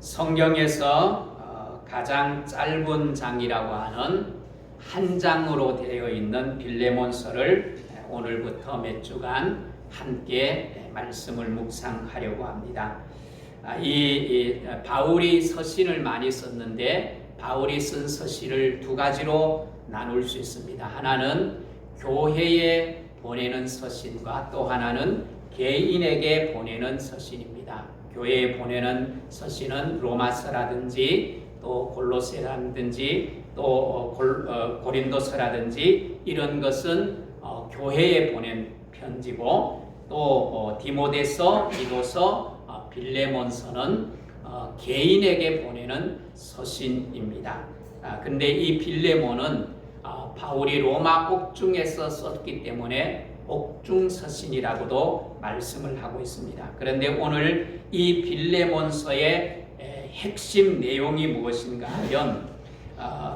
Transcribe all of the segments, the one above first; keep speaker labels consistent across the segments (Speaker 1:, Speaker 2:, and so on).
Speaker 1: 성경에서 가장 짧은 장이라고 하는 한 장으로 되어 있는 빌레몬서를 오늘부터 몇 주간 함께 말씀을 묵상하려고 합니다. 이 바울이 서신을 많이 썼는데 바울이 쓴 서신을 두 가지로 나눌 수 있습니다. 하나는 교회에 보내는 서신과 또 하나는 개인에게 보내는 서신입니다. 교회에 보내는 서신은 로마서라든지 또 골로새라든지 또 고린도서라든지 이런 것은 교회에 보낸 편지고 또 디모데서, 디도서, 빌레몬서는 개인에게 보내는 서신입니다. 근데 이 빌레몬은 바울이 로마 옥중에서 썼기 때문에 옥중 서신이라고도 말씀을 하고 있습니다. 그런데 오늘 이 빌레몬서의 핵심 내용이 무엇인가 하면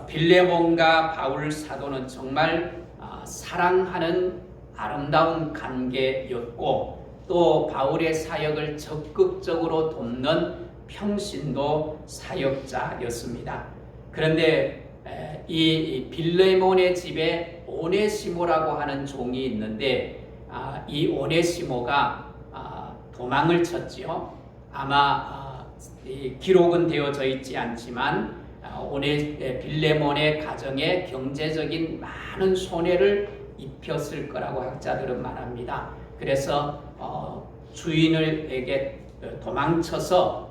Speaker 1: 빌레몬과 바울 사도는 정말 사랑하는 아름다운 관계였고 또 바울의 사역을 적극적으로 돕는 평신도 사역자였습니다. 그런데 이 빌레몬의 집에 오네시모라고 하는 종이 있는데 이 오네시모가 도망을 쳤지요. 아마 기록은 되어져 있지 않지만 빌레몬의 가정에 경제적인 많은 손해를 입혔을 거라고 학자들은 말합니다. 그래서 주인에게 도망쳐서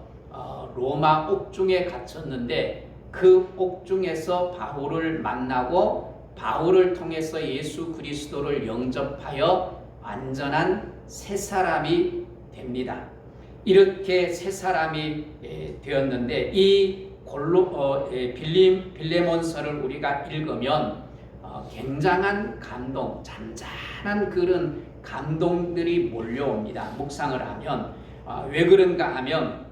Speaker 1: 로마 옥중에 갇혔는데 그 옥중에서 바울을 만나고 바울을 통해서 예수 그리스도를 영접하여 완전한 새 사람이 됩니다. 이렇게 새 사람이 되었는데 이 빌레몬서를 우리가 읽으면 굉장한 감동, 잔잔한 그런 감동들이 몰려옵니다. 묵상을 하면 왜 그런가 하면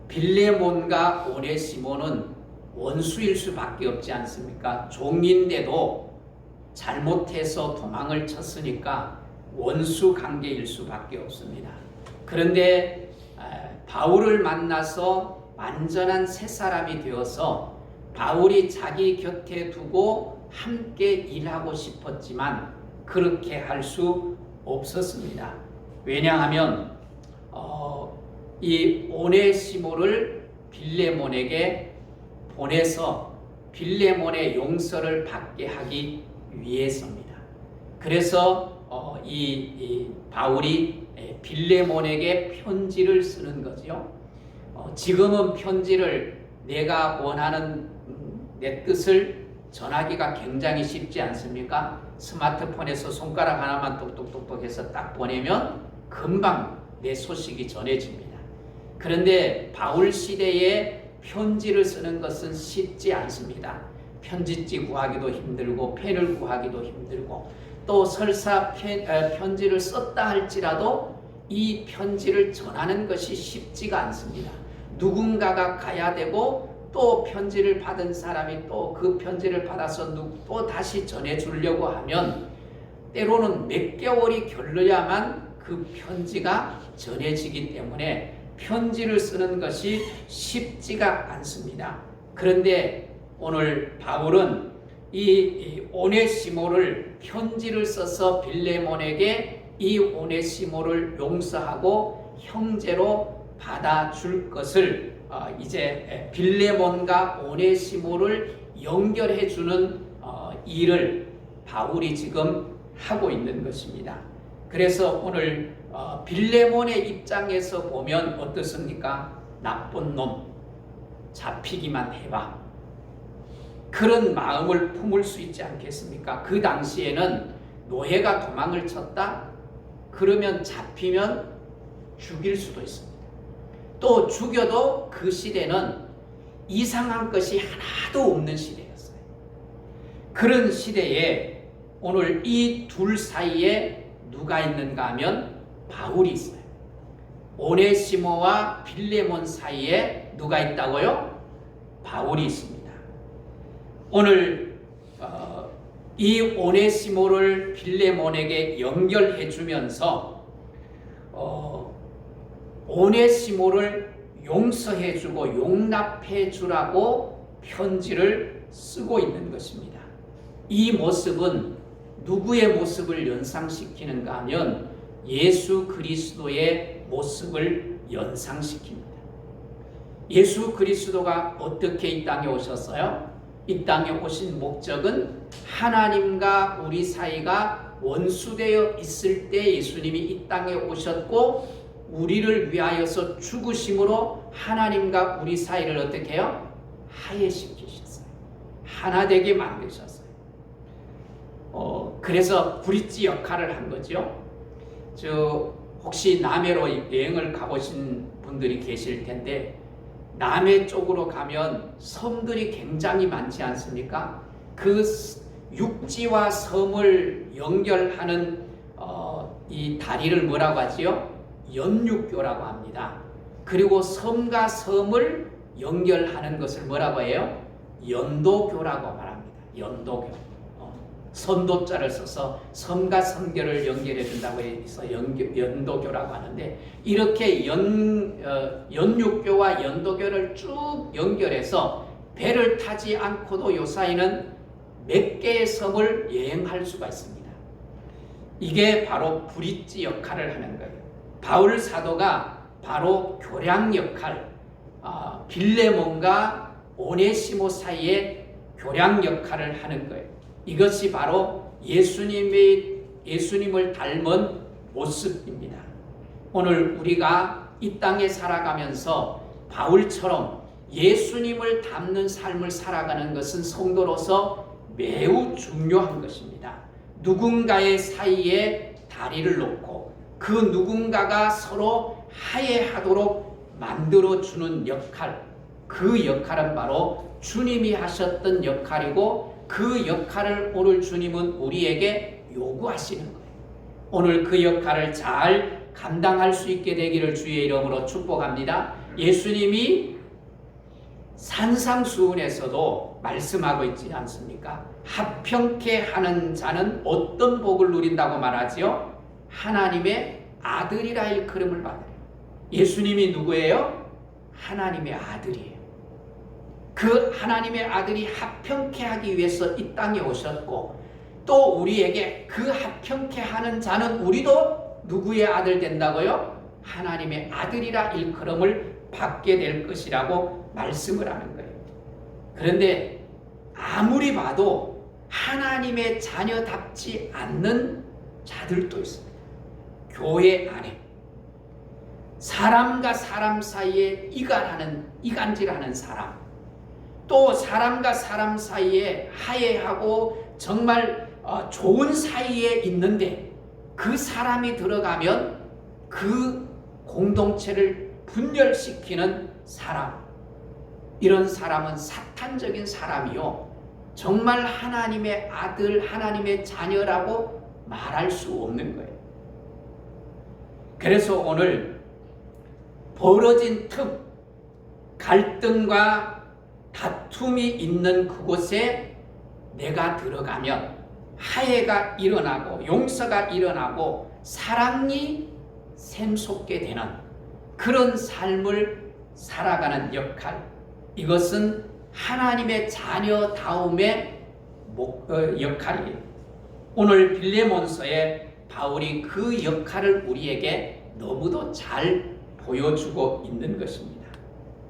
Speaker 1: 빌레몬과 오네시모는 원수일 수밖에 없지 않습니까? 종인데도 잘못해서 도망을 쳤으니까 원수 관계일 수밖에 없습니다. 그런데 바울을 만나서 완전한 새 사람이 되어서 바울이 자기 곁에 두고 함께 일하고 싶었지만 그렇게 할 수 없었습니다. 왜냐하면 이 오네시모를 빌레몬에게 보내서 빌레몬의 용서를 받게 하기 위해서입니다. 그래서 이 바울이 빌레몬에게 편지를 쓰는 거죠. 지금은 편지를 내가 원하는 내 뜻을 전하기가 굉장히 쉽지 않습니까? 스마트폰에서 손가락 하나만 똑똑똑똑 해서 딱 보내면 금방 내 소식이 전해집니다. 그런데 바울 시대에 편지를 쓰는 것은 쉽지 않습니다. 편지지 구하기도 힘들고 펜을 구하기도 힘들고 또 설사 편지를 썼다 할지라도 이 편지를 전하는 것이 쉽지가 않습니다. 누군가가 가야 되고 또 편지를 받은 사람이 또 그 편지를 받아서 또 다시 전해주려고 하면 때로는 몇 개월이 걸려야만 그 편지가 전해지기 때문에 편지를 쓰는 것이 쉽지가 않습니다. 그런데 오늘 바울은 이 오네시모를 편지를 써서 빌레몬에게 이 오네시모를 용서하고 형제로 받아줄 것을 이제 빌레몬과 오네시모를 연결해 주는 일을 바울이 지금 하고 있는 것입니다. 그래서 오늘 빌레몬의 입장에서 보면 어떻습니까? 나쁜 놈, 잡히기만 해봐. 그런 마음을 품을 수 있지 않겠습니까? 그 당시에는 노예가 도망을 쳤다? 그러면 잡히면 죽일 수도 있습니다. 또 죽여도 그 시대는 이상한 것이 하나도 없는 시대였어요. 그런 시대에 오늘 이 둘 사이에 누가 있는가 하면 바울이 있어요. 오네시모와 빌레몬 사이에 누가 있다고요? 바울이 있습니다. 오늘 이 오네시모를 빌레몬에게 연결해 주면서 오네시모를 용서해주고 용납해주라고 편지를 쓰고 있는 것입니다. 이 모습은 누구의 모습을 연상시키는가 하면 예수 그리스도의 모습을 연상시킵니다. 예수 그리스도가 어떻게 이 땅에 오셨어요? 이 땅에 오신 목적은 하나님과 우리 사이가 원수되어 있을 때 예수님이 이 땅에 오셨고 우리를 위하여서 죽으심으로 하나님과 우리 사이를 어떻게 해요? 화해시키셨어요. 하나 되게 만드셨어요. 그래서 브릿지 역할을 한 거죠. 혹시 남해로 여행을 가보신 분들이 계실 텐데 남해 쪽으로 가면 섬들이 굉장히 많지 않습니까? 그 육지와 섬을 연결하는 이 다리를 뭐라고 하지요? 연육교라고 합니다. 그리고 섬과 섬을 연결하는 것을 뭐라고 해요? 연도교라고 말합니다. 연도교. 선도자를 써서 섬과 섬교를 연결해 준다고 해서 연도교라고 하는데 이렇게 연육교와 연도교를 쭉 연결해서 배를 타지 않고도 요사이는 몇 개의 섬을 여행할 수가 있습니다. 이게 바로 브릿지 역할을 하는 거예요. 바울 사도가 바로 교량 역할, 빌레몬과 오네시모 사이에 교량 역할을 하는 거예요. 이것이 바로 예수님을 닮은 모습입니다. 오늘 우리가 이 땅에 살아가면서 바울처럼 예수님을 닮는 삶을 살아가는 것은 성도로서 매우 중요한 것입니다. 누군가의 사이에 다리를 놓고 그 누군가가 서로 화해하도록 만들어주는 역할, 그 역할은 바로 주님이 하셨던 역할이고 그 역할을 오늘 주님은 우리에게 요구하시는 거예요. 오늘 그 역할을 잘 감당할 수 있게 되기를 주의 이름으로 축복합니다. 예수님이 산상수훈에서도 말씀하고 있지 않습니까? 합평케 하는 자는 어떤 복을 누린다고 말하지요? 하나님의 아들이라 일컬음을 받으래요. 예수님이 누구예요? 하나님의 아들이에요. 그 하나님의 아들이 합평케 하기 위해서 이 땅에 오셨고 또 우리에게 그 합평케 하는 자는 우리도 누구의 아들 된다고요? 하나님의 아들이라 일컬음을 받게 될 것이라고 말씀을 하는 거예요. 그런데 아무리 봐도 하나님의 자녀답지 않는 자들도 있습니다. 교회 안에 사람과 사람 사이에 이간질하는 사람, 또 사람과 사람 사이에 화해하고 정말 좋은 사이에 있는데 그 사람이 들어가면 그 공동체를 분열시키는 사람, 이런 사람은 사탄적인 사람이요 정말 하나님의 아들, 하나님의 자녀라고 말할 수 없는 거예요. 그래서 오늘 벌어진 틈, 갈등과 다툼이 있는 그곳에 내가 들어가면 화해가 일어나고 용서가 일어나고 사랑이 샘솟게 되는 그런 삶을 살아가는 역할, 이것은 하나님의 자녀다움의 역할이에요. 오늘 빌레몬서에 바울이 그 역할을 우리에게 너무도 잘 보여주고 있는 것입니다.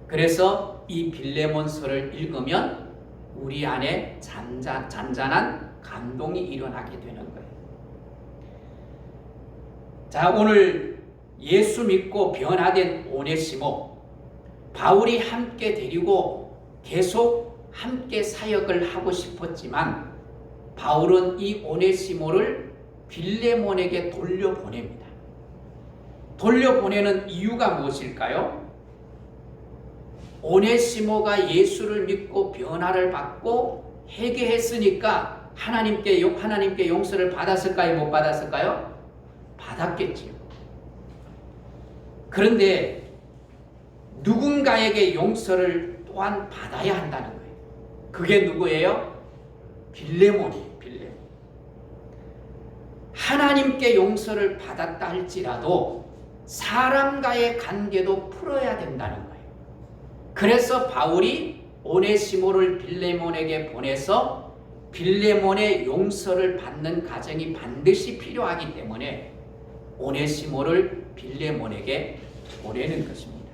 Speaker 1: 그래서 이 빌레몬서를 읽으면 우리 안에 잔잔한 감동이 일어나게 되는 거예요. 자, 오늘 예수 믿고 변화된 오네시모, 바울이 함께 데리고 계속 함께 사역을 하고 싶었지만 바울은 이 오네시모를 빌레몬에게 돌려보냅니다. 돌려보내는 이유가 무엇일까요? 오네시모가 예수를 믿고 변화를 받고 회개했으니까 하나님께 용서를 받았을까요? 못 받았을까요? 받았겠지요. 그런데 누군가에게 용서를 또한 받아야 한다는 거예요. 그게 누구예요? 빌레몬이에요. 빌레몬. 하나님께 용서를 받았다 할지라도 사람과의 관계도 풀어야 된다는 거예요. 그래서 바울이 오네시모를 빌레몬에게 보내서 빌레몬의 용서를 받는 과정이 반드시 필요하기 때문에 오네시모를 빌레몬에게 보내는 것입니다.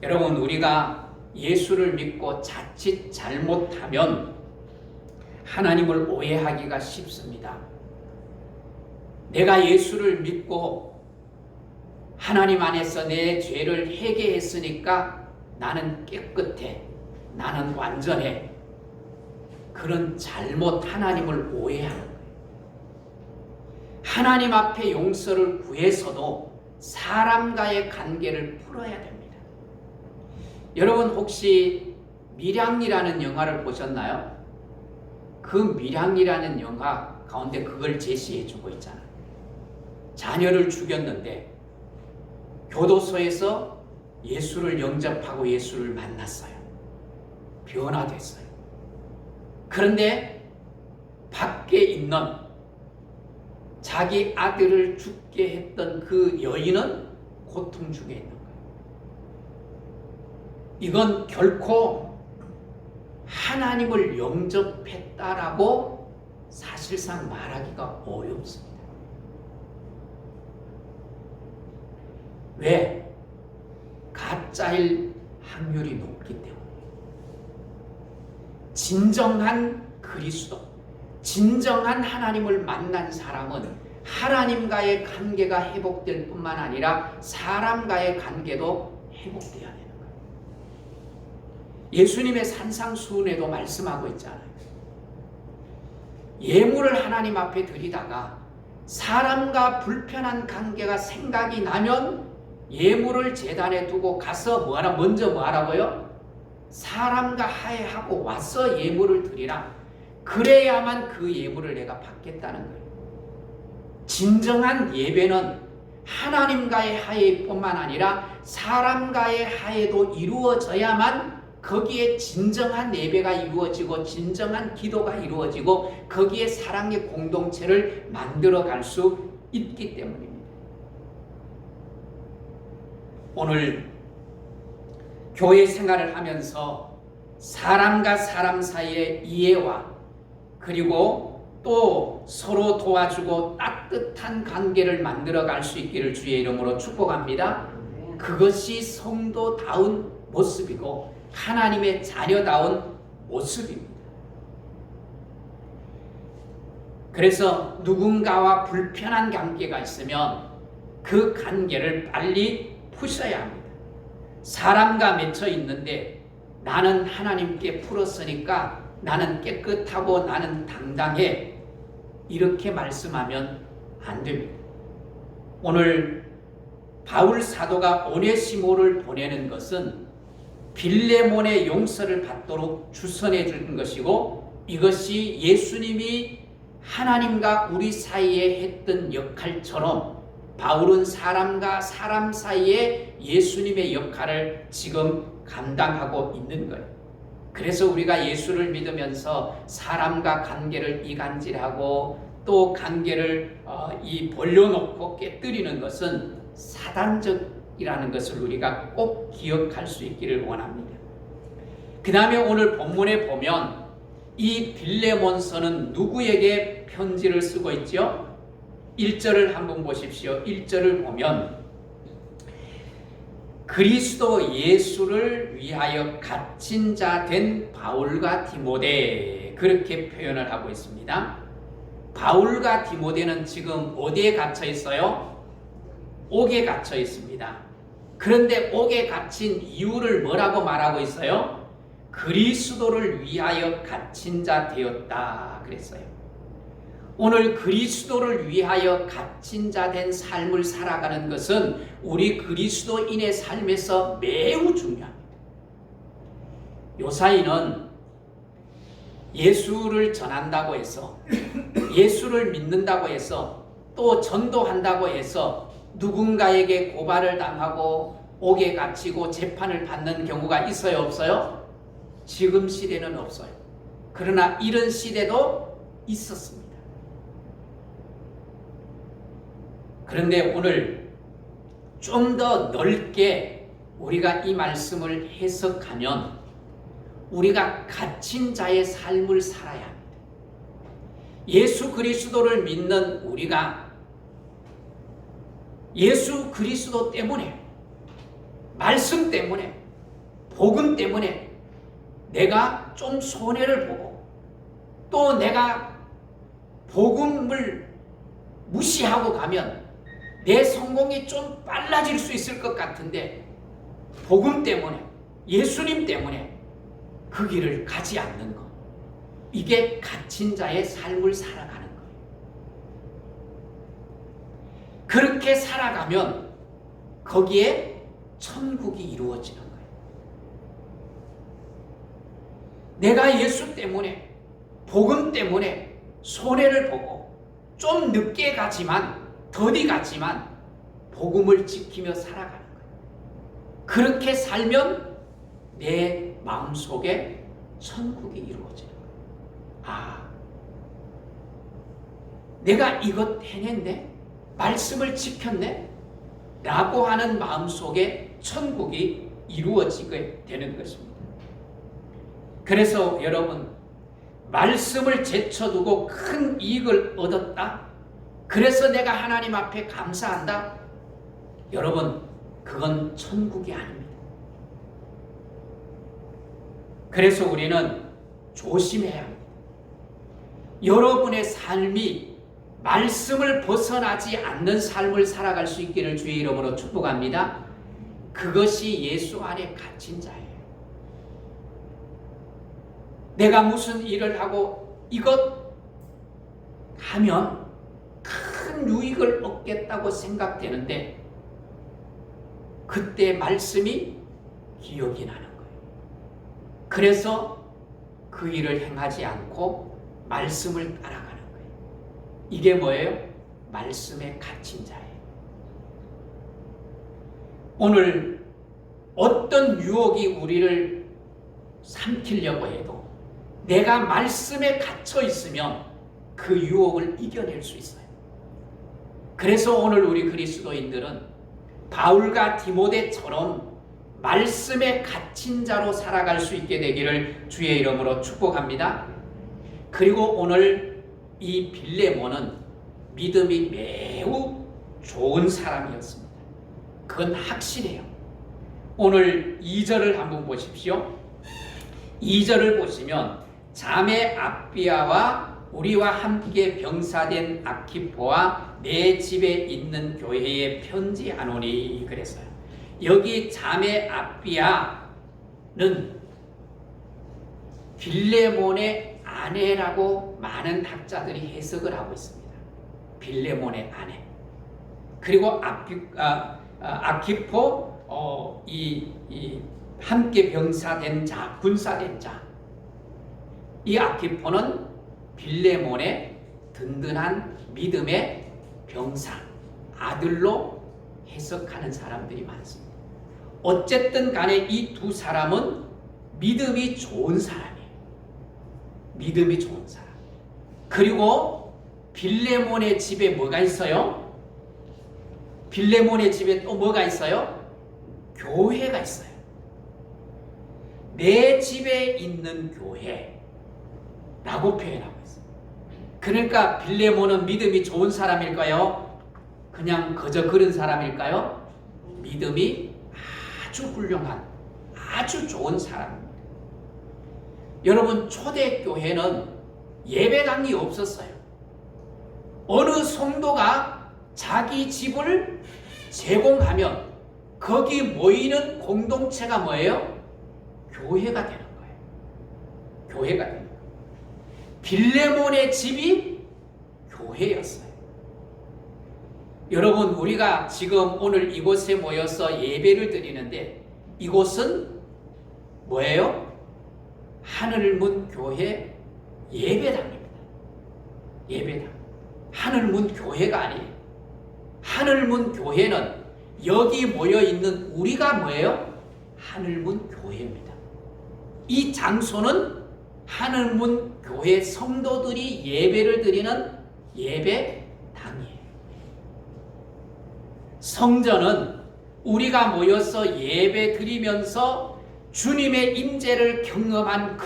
Speaker 1: 여러분, 우리가 예수를 믿고 자칫 잘못하면 하나님을 오해하기가 쉽습니다. 내가 예수를 믿고 하나님 안에서 내 죄를 회개했으니까 나는 깨끗해, 나는 완전해. 그런 잘못 하나님을 오해하는 거예요. 하나님 앞에 용서를 구해서도 사람과의 관계를 풀어야 됩니다. 여러분, 혹시 밀양이라는 영화를 보셨나요? 그 밀양이라는 영화 가운데 그걸 제시해 주고 있잖아요. 자녀를 죽였는데 교도소에서 예수를 영접하고 예수를 만났어요. 변화됐어요. 그런데 밖에 있는 자기 아들을 죽게 했던 그 여인은 고통 중에 있는 거예요. 이건 결코 하나님을 영접했다라고 사실상 말하기가 어렵습니다. 왜? 가짜일 확률이 높기 때문에. 진정한 그리스도, 진정한 하나님을 만난 사람은 하나님과의 관계가 회복될 뿐만 아니라 사람과의 관계도 회복되어야 되는 거예요. 예수님의 산상수훈에도 말씀하고 있잖아요. 예물을 하나님 앞에 드리다가 사람과 불편한 관계가 생각이 나면 예물을 제단에 두고 가서 먼저 뭐 하라고요? 사람과 화해하고 와서 예물을 드리라. 그래야만 그 예물을 내가 받겠다는 거예요. 진정한 예배는 하나님과의 화해뿐만 아니라 사람과의 화해도 이루어져야만 거기에 진정한 예배가 이루어지고 진정한 기도가 이루어지고 거기에 사랑의 공동체를 만들어갈 수 있기 때문입니다. 오늘 교회 생활을 하면서 사람과 사람 사이의 이해와 그리고 또 서로 도와주고 따뜻한 관계를 만들어갈 수 있기를 주의 이름으로 축복합니다. 그것이 성도다운 모습이고 하나님의 자녀다운 모습입니다. 그래서 누군가와 불편한 관계가 있으면 그 관계를 빨리 푸셔야 합니다. 사람과 맺혀 있는데 나는 하나님께 풀었으니까 나는 깨끗하고 나는 당당해, 이렇게 말씀하면 안 됩니다. 오늘 바울 사도가 오네시모를 보내는 것은 빌레몬의 용서를 받도록 주선해 준 것이고, 이것이 예수님이 하나님과 우리 사이에 했던 역할처럼 바울은 사람과 사람 사이에 예수님의 역할을 지금 감당하고 있는 거예요. 그래서 우리가 예수를 믿으면서 사람과 관계를 이간질하고 또 관계를 벌려놓고 깨뜨리는 것은 사단적이라는 것을 우리가 꼭 기억할 수 있기를 원합니다. 그 다음에 오늘 본문에 보면 이 빌레몬서는 누구에게 편지를 쓰고 있죠? 1절을 한번 보십시오. 1절을 보면 그리스도 예수를 위하여 갇힌 자 된 바울과 디모데, 그렇게 표현을 하고 있습니다. 바울과 디모데는 지금 어디에 갇혀 있어요? 옥에 갇혀 있습니다. 그런데 옥에 갇힌 이유를 뭐라고 말하고 있어요? 그리스도를 위하여 갇힌 자 되었다 그랬어요. 오늘 그리스도를 위하여 갇힌 자 된 삶을 살아가는 것은 우리 그리스도인의 삶에서 매우 중요합니다. 요사이는 예수를 전한다고 해서, 예수를 믿는다고 해서, 또 전도한다고 해서 누군가에게 고발을 당하고 옥에 갇히고 재판을 받는 경우가 있어요, 없어요? 지금 시대는 없어요. 그러나 이런 시대도 있었습니다. 그런데 오늘 좀 더 넓게 우리가 이 말씀을 해석하면 우리가 갇힌 자의 삶을 살아야 합니다. 예수 그리스도를 믿는 우리가 예수 그리스도 때문에, 말씀 때문에, 복음 때문에 내가 좀 손해를 보고 또 내가 복음을 무시하고 가면 내 성공이 좀 빨라질 수 있을 것 같은데 복음 때문에, 예수님 때문에 그 길을 가지 않는 것, 이게 갇힌 자의 삶을 살아가는 거예요. 그렇게 살아가면 거기에 천국이 이루어지는 거예요. 내가 예수 때문에, 복음 때문에 손해를 보고 좀 늦게 가지만, 더디 가지만 복음을 지키며 살아가는 거예요. 그렇게 살면 내 마음속에 천국이 이루어지는 거예요. 아, 내가 이것 해냈네? 말씀을 지켰네? 라고 하는 마음속에 천국이 이루어지게 되는 것입니다. 그래서 여러분, 말씀을 제쳐두고 큰 이익을 얻었다? 그래서 내가 하나님 앞에 감사한다? 여러분, 그건 천국이 아닙니다. 그래서 우리는 조심해야 합니다. 여러분의 삶이 말씀을 벗어나지 않는 삶을 살아갈 수 있기를 주의 이름으로 축복합니다. 그것이 예수 안에 갇힌 자예요. 내가 무슨 일을 하고 이것 하면 큰 유익을 얻겠다고 생각되는데 그때 말씀이 기억이 나는 거예요. 그래서 그 일을 행하지 않고 말씀을 따라가는 거예요. 이게 뭐예요? 말씀에 갇힌 자예요. 오늘 어떤 유혹이 우리를 삼키려고 해도 내가 말씀에 갇혀 있으면 그 유혹을 이겨낼 수 있어요. 그래서 오늘 우리 그리스도인들은 바울과 디모데처럼 말씀에 갇힌 자로 살아갈 수 있게 되기를 주의 이름으로 축복합니다. 그리고 오늘 이 빌레몬은 믿음이 매우 좋은 사람이었습니다. 그건 확실해요. 오늘 2절을 한번 보십시오. 2절을 보시면 자매 아비아와 우리와 함께 병사된 아키포와 내 집에 있는 교회에 편지하노니 그랬어요. 여기 자매 아비아는 빌레몬의 아내라고 많은 학자들이 해석을 하고 있습니다. 빌레몬의 아내. 그리고 아키포 함께 병사된 자, 군사된 자. 이 아키포는 빌레몬의 든든한 믿음의 병사, 아들로 해석하는 사람들이 많습니다. 어쨌든 간에 이 두 사람은 믿음이 좋은 사람이에요. 믿음이 좋은 사람. 그리고 빌레몬의 집에 뭐가 있어요? 빌레몬의 집에 또 뭐가 있어요? 교회가 있어요. 내 집에 있는 교회라고 표현하고 있어요. 그러니까 빌레몬은 믿음이 좋은 사람일까요? 그냥 그저 그런 사람일까요? 믿음이 아주 훌륭한, 아주 좋은 사람입니다. 여러분, 초대교회는 예배당이 없었어요. 어느 성도가 자기 집을 제공하면 거기 모이는 공동체가 뭐예요? 교회가 되는 거예요. 교회가 되는 거예요. 빌레몬의 집이 교회였어요. 여러분, 우리가 지금 오늘 이곳에 모여서 예배를 드리는데 이곳은 뭐예요? 하늘문 교회 예배당입니다. 예배당. 하늘문 교회가 아니에요. 하늘문 교회는 여기 모여있는 우리가 뭐예요? 하늘문 교회입니다. 이 장소는 하늘문 교회 성도들이 예배를 드리는 예배당이에요. 성전은 우리가 모여서 예배 드리면서 주님의 임재를 경험한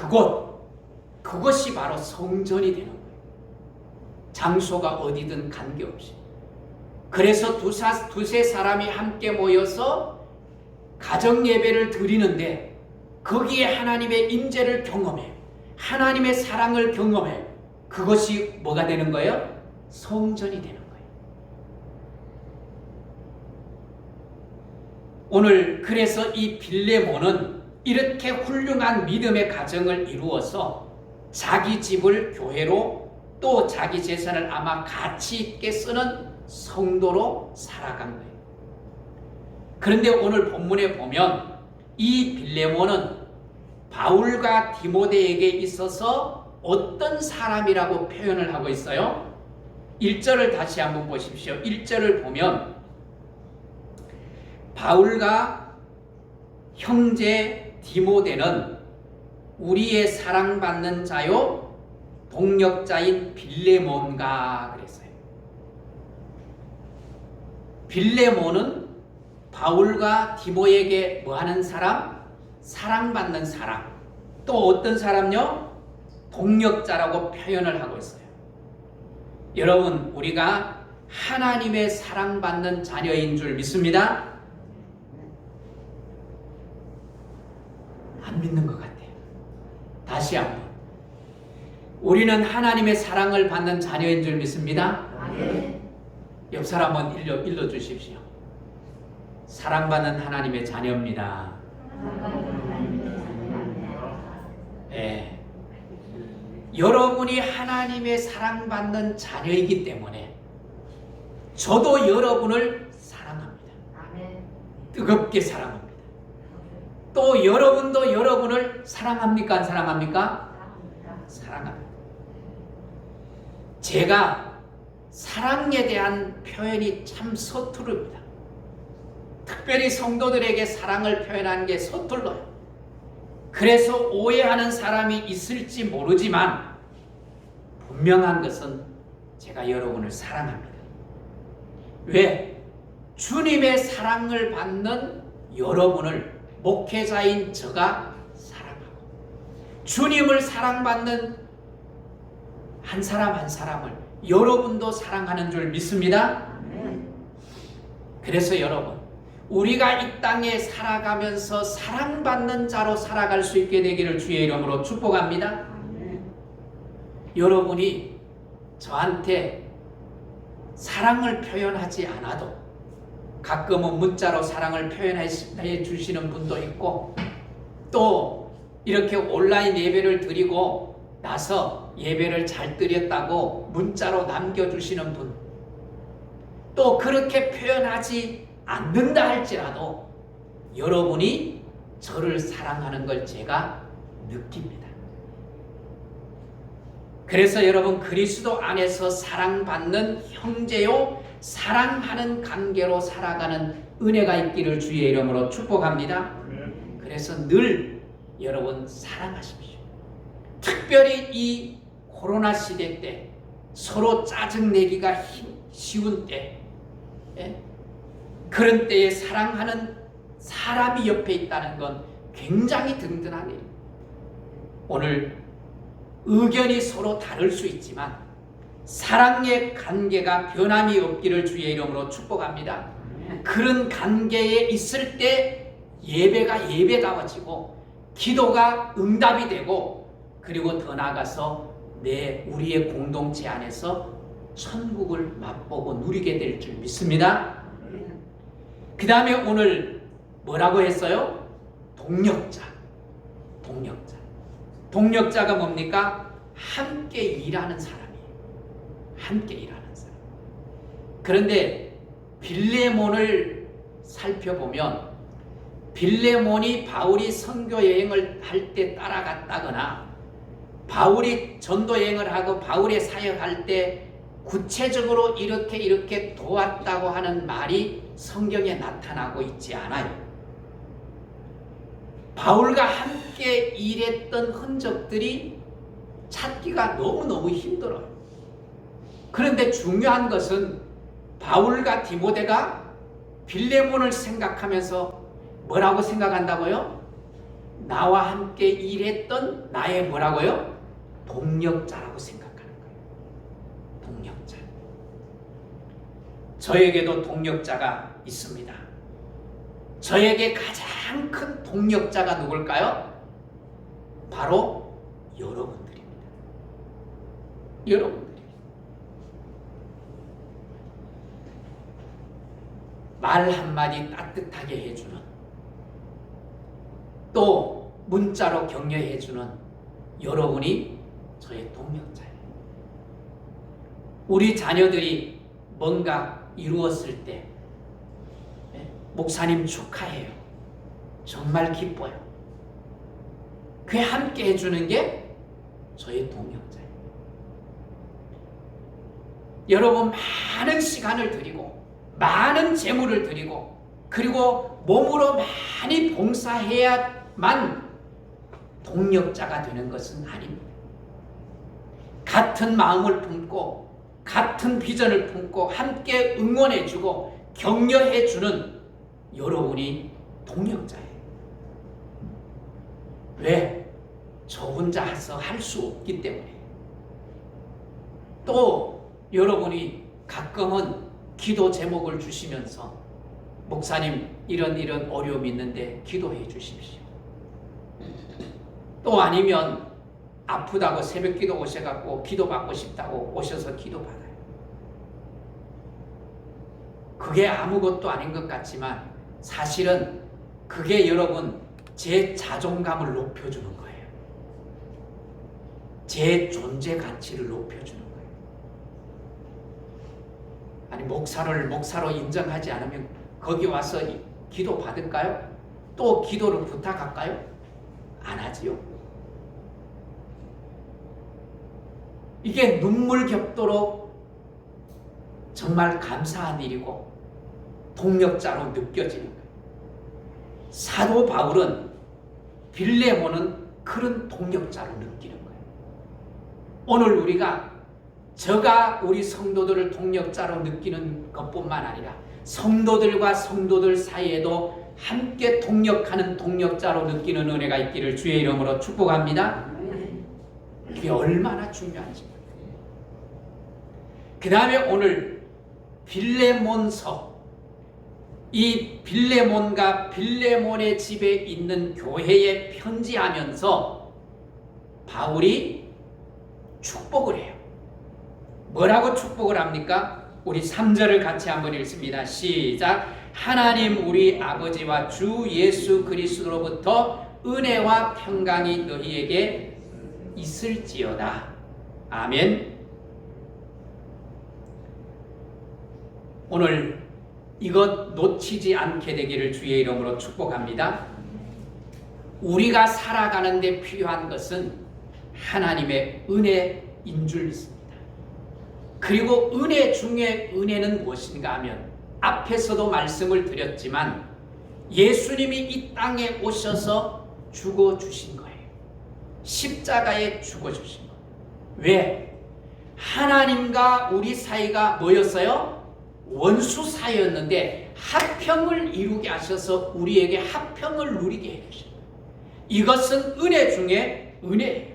Speaker 1: 그것이 바로 성전이 되는 거예요. 장소가 어디든 관계없이. 그래서 두세 사람이 함께 모여서 가정 예배를 드리는데 거기에 하나님의 임재를 경험해, 하나님의 사랑을 경험해. 그것이 뭐가 되는 거예요? 성전이 되는 거예요. 오늘 그래서 이 빌레몬은 이렇게 훌륭한 믿음의 가정을 이루어서 자기 집을 교회로 또 자기 재산을 아마 가치 있게 쓰는 성도로 살아간 거예요. 그런데 오늘 본문에 보면 이 빌레몬은 바울과 디모데에게 있어서 어떤 사람이라고 표현을 하고 있어요? 1절을 다시 한번 보십시오. 1절을 보면 바울과 형제 디모데는 우리의 사랑받는 자요 동력자인 빌레몬과 그랬어요. 빌레몬은 바울과 디모에게 뭐하는 사람? 사랑받는 사람. 또 어떤 사람요? 동력자라고 표현을 하고 있어요. 여러분, 우리가 하나님의 사랑받는 자녀인 줄 믿습니다? 안 믿는 것 같아요. 다시 한번. 우리는 하나님의 사랑을 받는 자녀인 줄 믿습니다? 옆 사람 한번 일러 주십시오. 사랑받는 하나님의 자녀입니다. 네. 여러분이 하나님의 사랑받는 자녀이기 때문에 저도 여러분을 사랑합니다. 뜨겁게 사랑합니다. 또 여러분도 여러분을 사랑합니까? 안 사랑합니까? 사랑합니다. 제가 사랑에 대한 표현이 참 서투릅니다. 특별히 성도들에게 사랑을 표현하는 게 서툴러요. 그래서 오해하는 사람이 있을지 모르지만 분명한 것은 제가 여러분을 사랑합니다. 왜? 주님의 사랑을 받는 여러분을 목회자인 저가 사랑하고 주님을 사랑받는 한 사람 한 사람을 여러분도 사랑하는 줄 믿습니다. 그래서 여러분, 우리가 이 땅에 살아가면서 사랑받는 자로 살아갈 수 있게 되기를 주의 이름으로 축복합니다. 여러분이 저한테 사랑을 표현하지 않아도 가끔은 문자로 사랑을 표현해 주시는 분도 있고 또 이렇게 온라인 예배를 드리고 나서 예배를 잘 드렸다고 문자로 남겨주시는 분, 또 그렇게 표현하지 않는다 할지라도 여러분이 저를 사랑하는 걸 제가 느낍니다. 그래서 여러분, 그리스도 안에서 사랑받는 형제요 사랑하는 관계로 살아가는 은혜가 있기를 주의 이름으로 축복합니다. 그래서 늘 여러분 사랑하십시오. 특별히 이 코로나 시대 때 서로 짜증내기가 쉬운 때, 그런 때에 사랑하는 사람이 옆에 있다는 건 굉장히 든든한 일입니다. 오늘 의견이 서로 다를 수 있지만 사랑의 관계가 변함이 없기를 주의 이름으로 축복합니다. 그런 관계에 있을 때 예배가 예배다워지고 기도가 응답이 되고 그리고 더 나아가서 우리의 공동체 안에서 천국을 맛보고 누리게 될 줄 믿습니다. 그 다음에 오늘 뭐라고 했어요? 동력자가 뭡니까? 함께 일하는 사람이에요. 함께 일하는 사람. 그런데 빌레몬을 살펴보면 빌레몬이 바울이 선교 여행을 할 때 따라갔다거나 바울이 전도 여행을 하고 바울의 사역할 때 구체적으로 이렇게 도왔다고 하는 말이 성경에 나타나고 있지 않아요. 바울과 함께 일했던 흔적들이 찾기가 너무너무 힘들어요. 그런데 중요한 것은 바울과 디모데가 빌레몬을 생각하면서 뭐라고 생각한다고요? 나와 함께 일했던 나의 뭐라고요? 동력자라고 생각하는 거예요. 동력자. 저에게도 동력자가 있습니다. 저에게 가장 큰 동력자가 누굴까요? 바로 여러분들입니다. 여러분들이. 말 한마디 따뜻하게 해주는, 또 문자로 격려해주는 여러분이 저의 동력자예요. 우리 자녀들이 뭔가 이루었을 때 목사님 축하해요. 정말 기뻐요. 그 함께 해주는 게 저의 동력자예요. 여러분 많은 시간을 드리고 많은 재물을 드리고 그리고 몸으로 많이 봉사해야만 동력자가 되는 것은 아닙니다. 같은 마음을 품고 같은 비전을 품고 함께 응원해주고 격려해주는 여러분이 동력자예요. 왜? 저 혼자서 할 수 없기 때문에. 또 여러분이 가끔은 기도 제목을 주시면서 목사님 이런 어려움이 있는데 기도해 주십시오. 또 아니면 아프다고 새벽 기도 오셔갖고 기도 받고 싶다고 오셔서 기도 받아요. 그게 아무것도 아닌 것 같지만 사실은 그게 여러분 제 자존감을 높여주는 거예요. 제 존재 가치를 높여주는 거예요. 아니 목사로 인정하지 않으면 거기 와서 기도 받을까요? 또 기도를 부탁할까요? 안 하지요. 이게 눈물 겹도록 정말 감사한 일이고 동력자로 느껴지는 거예요. 사도 바울은 빌레몬은 그런 동력자로 느끼는 거예요. 오늘 우리가 저가 우리 성도들을 동력자로 느끼는 것뿐만 아니라 성도들과 성도들 사이에도 함께 동력하는 동력자로 느끼는 은혜가 있기를 주의 이름으로 축복합니다. 그게 얼마나 중요한지. 그 다음에 오늘 빌레몬서, 이 빌레몬과 빌레몬의 집에 있는 교회에 편지하면서 바울이 축복을 해요. 뭐라고 축복을 합니까? 우리 3절을 같이 한번 읽습니다. 시작. 하나님 우리 아버지와 주 예수 그리스도로부터 은혜와 평강이 너희에게 있을지어다. 아멘. 오늘 이것 놓치지 않게 되기를 주의 이름으로 축복합니다. 우리가 살아가는 데 필요한 것은 하나님의 은혜인 줄 믿습니다. 그리고 은혜 중에 은혜는 무엇인가 하면 앞에서도 말씀을 드렸지만 예수님이 이 땅에 오셔서 죽어주신 거예요. 십자가에 죽어주신 거예요. 왜? 하나님과 우리 사이가 뭐였어요? 원수 사이였는데 합평을 이루게 하셔서 우리에게 합평을 누리게 해주신 거예요. 이것은 은혜 중에 은혜예요.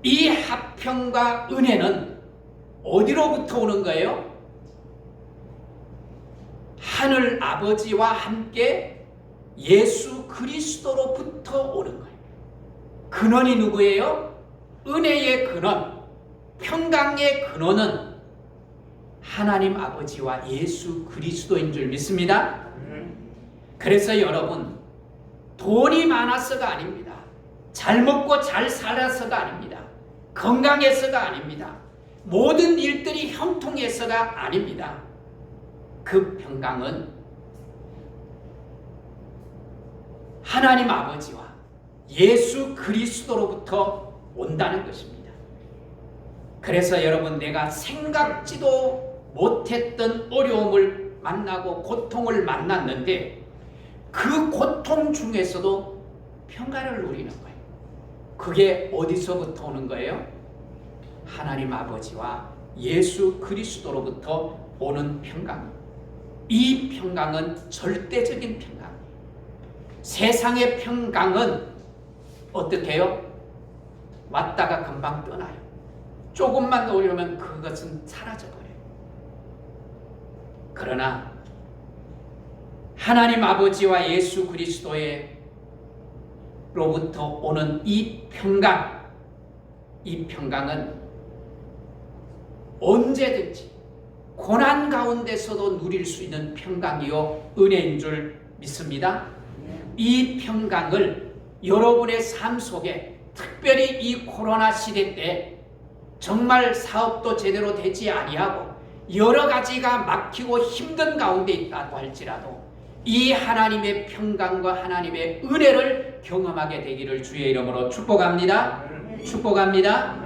Speaker 1: 이 합평과 은혜는 어디로부터 오는 거예요? 하늘 아버지와 함께 예수 그리스도로부터 오는 거예요. 근원이 누구예요? 은혜의 근원, 평강의 근원은 하나님 아버지와 예수 그리스도인 줄 믿습니다. 그래서 여러분, 돈이 많아서가 아닙니다. 잘 먹고 잘 살아서가 아닙니다. 건강해서가 아닙니다. 모든 일들이 형통해서가 아닙니다. 그 평강은 하나님 아버지와 예수 그리스도로부터 온다는 것입니다. 그래서 여러분, 내가 생각지도 못했던 어려움을 만나고 고통을 만났는데 그 고통 중에서도 평강을 누리는 거예요. 그게 어디서부터 오는 거예요? 하나님 아버지와 예수 그리스도로부터 오는 평강, 이 평강은 절대적인 평강. 세상의 평강은 어떻게 해요? 왔다가 금방 떠나요. 조금만 오려면 그것은 사라져버려요. 그러나 하나님 아버지와 예수 그리스도의 로부터 오는 이 평강, 이 평강은 언제든지 고난 가운데서도 누릴 수 있는 평강이요 은혜인 줄 믿습니다. 이 평강을 여러분의 삶 속에, 특별히 이 코로나 시대 때 정말 사업도 제대로 되지 아니하고 여러 가지가 막히고 힘든 가운데 있다고 할지라도 이 하나님의 평강과 하나님의 은혜를 경험하게 되기를 주의 이름으로 축복합니다. 축복합니다.